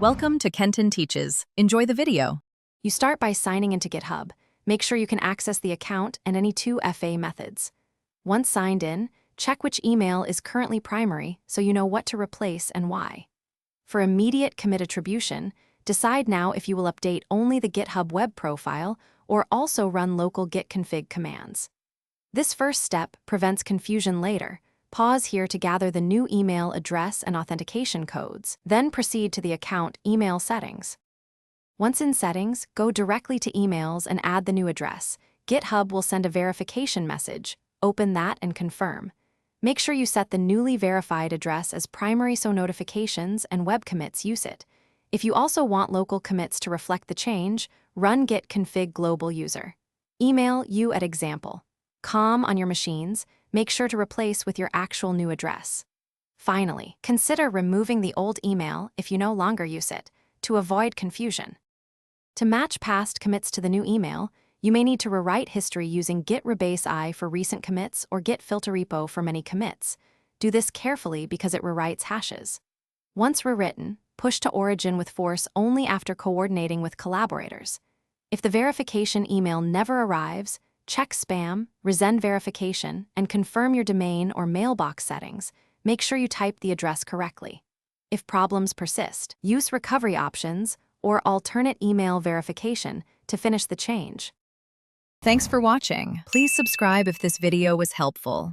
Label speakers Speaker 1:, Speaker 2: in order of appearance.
Speaker 1: Welcome to Kenton Teaches. Enjoy the video.
Speaker 2: You start by signing into GitHub. Make sure you can access the account and any 2FA methods. Once signed in, check which email is currently primary so you know what to replace and why. For immediate commit attribution, decide now if you will update only the GitHub web profile or also run local git config commands. This first step prevents confusion later. Pause here to gather the new email address and authentication codes, then proceed to the account email settings. Once in settings, go directly to emails and add the new address. GitHub will send a verification message. Open that and confirm. Make sure you set the newly verified address as primary so notifications and web commits use it. If you also want local commits to reflect the change, run git config global user. Email you at example.com on your machines. Make sure to replace with your actual new address. Finally, consider removing the old email if you no longer use it, to avoid confusion. To match past commits to the new email, you may need to rewrite history using git rebase I for recent commits or git filter repo for many commits. Do this carefully because it rewrites hashes. Once rewritten, push to origin with force only after coordinating with collaborators. If the verification email never arrives, check spam, resend verification, and confirm your domain or mailbox settings. Make sure you type the address correctly. If problems persist, use recovery options or alternate email verification to finish the change.
Speaker 1: Thanks for watching. Please subscribe if this video was helpful.